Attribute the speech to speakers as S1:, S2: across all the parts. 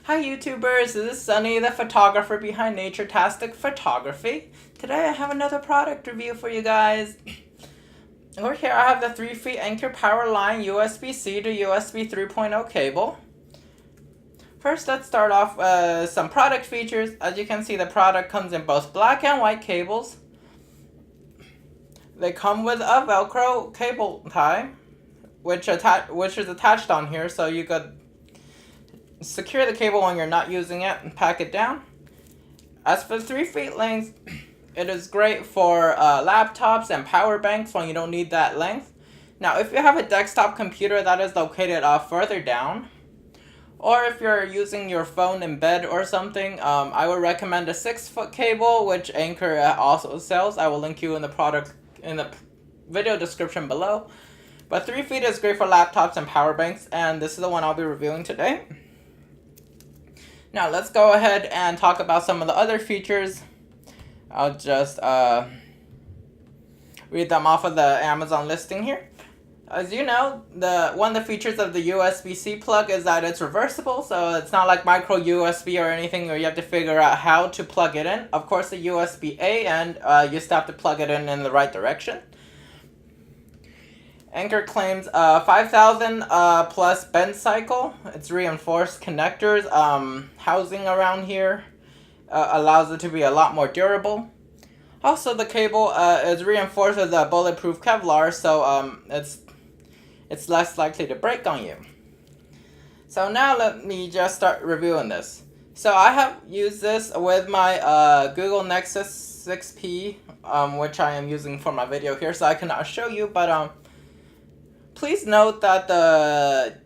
S1: Hi YouTubers, this is Sunny, the photographer behind Naturetastic Photography. Today I have another product review for you guys. Over here I have the 3-feet Anker PowerLine USB-C to USB 3.0 cable. First, let's start off with some product features. As you can see, the product comes in both black and white cables. They come with a Velcro cable tie, which is attached on here, so you could secure the cable when you're not using it and pack it down. As for the 3 feet length, it is great for laptops and power banks when you don't need that length. Now, if you have a desktop computer that is located further down, or if you're using your phone in bed or something, I would recommend a 6-foot cable, which Anker also sells. I will link you in the video description below. But 3 feet is great for laptops and power banks, and this is the one I'll be reviewing today. Now let's go ahead and talk about some of the other features. I'll just read them off of the Amazon listing here. As you know, one of the features of the USB-C plug is that it's reversible, so it's not like micro USB or anything where you have to figure out how to plug it in. Of course, the USB-A end, you still have to plug it in the right direction. Anker claims 5,000 plus bend cycle. It's reinforced connectors. Housing around here allows it to be a lot more durable. Also, the cable is reinforced with a bulletproof Kevlar, so it's less likely to break on you. So now let me just start reviewing this. So I have used this with my Google Nexus 6P, which I am using for my video here, so I cannot show you, but please note that the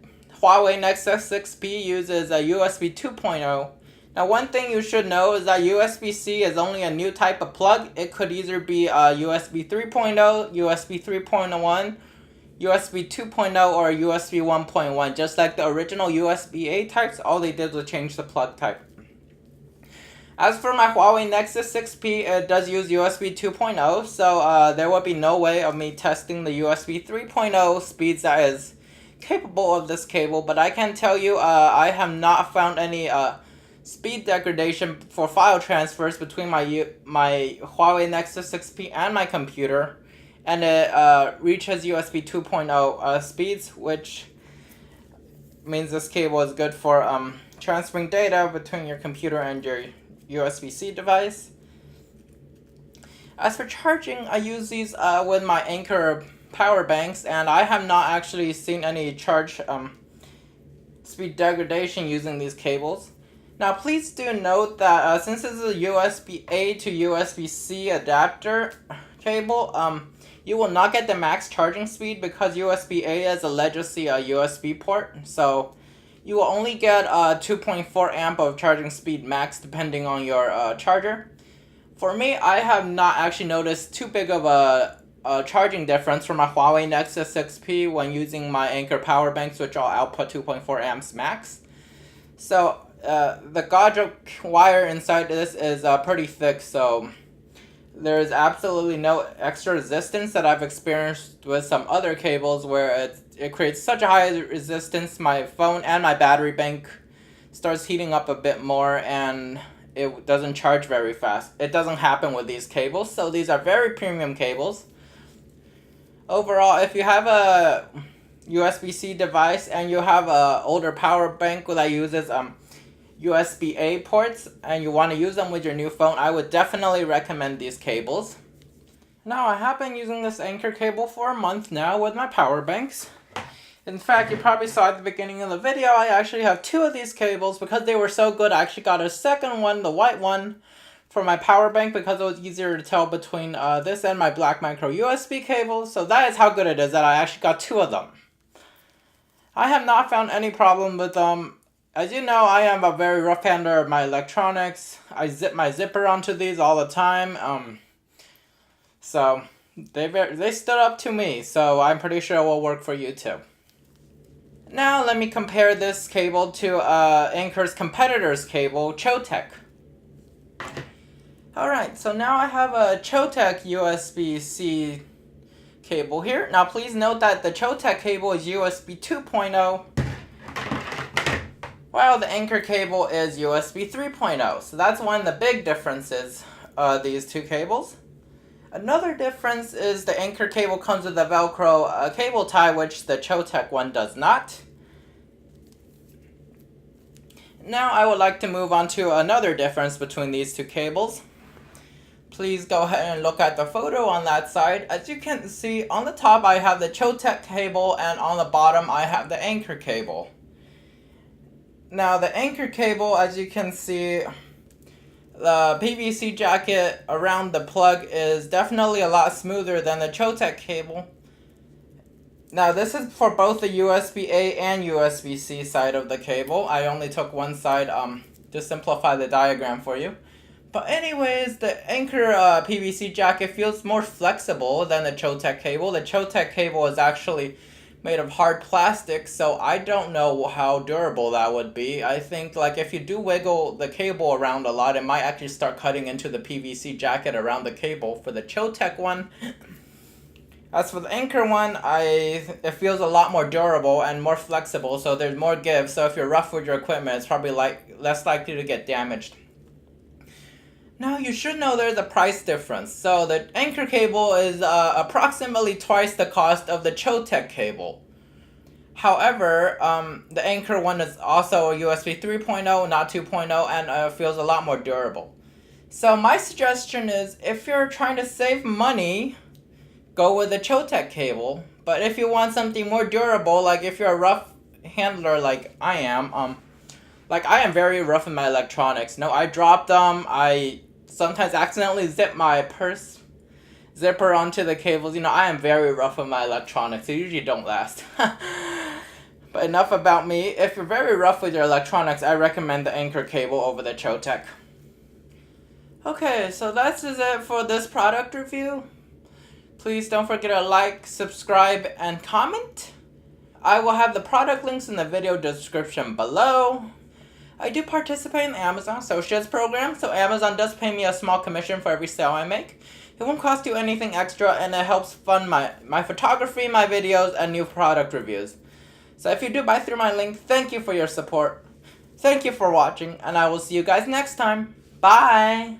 S1: Huawei Nexus 6P uses a USB 2.0. Now, one thing you should know is that USB-C is only a new type of plug. It could either be USB 3.0, USB 3.1, USB 2.0, or USB 1.1. Just like the original USB-A types, all they did was change the plug type. As for my Huawei Nexus 6P, it does use USB 2.0, so there will be no way of me testing the USB 3.0 speeds that is capable of this cable, but I can tell you I have not found any speed degradation for file transfers between my Huawei Nexus 6P and my computer, and it reaches USB 2.0 speeds, which means this cable is good for transferring data between your computer and your USB-C device. As for charging, I use these with my Anker power banks, and I have not actually seen any charge speed degradation using these cables. Now please do note that since this is a USB-A to USB-C adapter cable, you will not get the max charging speed because USB-A is a legacy USB port, so you will only get 2.4 amp of charging speed max depending on your charger. For me, I have not actually noticed too big of a charging difference for my Huawei Nexus 6P when using my Anker power banks, which all output 2.4 amps max. So the gauge wire inside this is pretty thick, so there is absolutely no extra resistance that I've experienced with some other cables where it creates such a high resistance my phone and my battery bank starts heating up a bit more and it doesn't charge very fast. It doesn't happen with these cables, so these are very premium cables. Overall, if you have a USB-C device and you have a older power bank that uses USB-A ports and you want to use them with your new phone, I would definitely recommend these cables. Now, I have been using this Anker cable for a month now with my power banks. In fact, you probably saw at the beginning of the video, I actually have 2 of these cables. Because they were so good, I actually got a second one, the white one, for my power bank because it was easier to tell between this and my black micro USB cable. So that is how good it is that I actually got 2 of them. I have not found any problem with them. As you know, I am a very rough handler of my electronics. I zip my zipper onto these all the time. So they stood up to me, so I'm pretty sure it will work for you too. Now let me compare this cable to Anker's competitor's cable, Choetech. Alright, so now I have a Choetech USB-C cable here. Now please note that the Choetech cable is USB 2.0. while the Anker cable is USB 3.0. So that's one of the big differences, these two cables. Another difference is the Anker cable comes with a Velcro cable tie, which the Choetech one does not. Now I would like to move on to another difference between these two cables. Please go ahead and look at the photo on that side. As you can see, on the top I have the Choetech cable, and on the bottom I have the Anker cable. Now the Anker cable, as you can see, the PVC jacket around the plug is definitely a lot smoother than the Choetech cable. Now this is for both the USB-A and USB-C side of the cable. I only took one side to simplify the diagram for you. But anyways, the Anker PVC jacket feels more flexible than the Choetech cable. The Choetech cable is actually made of hard plastic, so I don't know how durable that would be. I think like if you do wiggle the cable around a lot, it might actually start cutting into the PVC jacket around the cable for the Choetech one. As for the Anker one, it feels a lot more durable and more flexible, so there's more give. So if you're rough with your equipment, it's probably less likely to get damaged. Now you should know there's a price difference. So the Anker cable is approximately twice the cost of the Choetech cable. However, the Anker one is also a USB 3.0, not 2.0, and feels a lot more durable. So my suggestion is, if you're trying to save money, go with the Choetech cable. But if you want something more durable, like if you're a rough handler like I am, like I am very rough in my electronics. No, I drop them. I sometimes accidentally zip my purse zipper onto the cables. You know, I am very rough with my electronics. They usually don't last. But enough about me. If you're very rough with your electronics, I recommend the Anker cable over the Choetech. Okay, so that's it for this product review. Please don't forget to like, subscribe, and comment. I will have the product links in the video description below. I do participate in the Amazon Associates program, so Amazon does pay me a small commission for every sale I make. It won't cost you anything extra, and it helps fund my photography, my videos, and new product reviews. So if you do buy through my link, thank you for your support. Thank you for watching, and I will see you guys next time. Bye!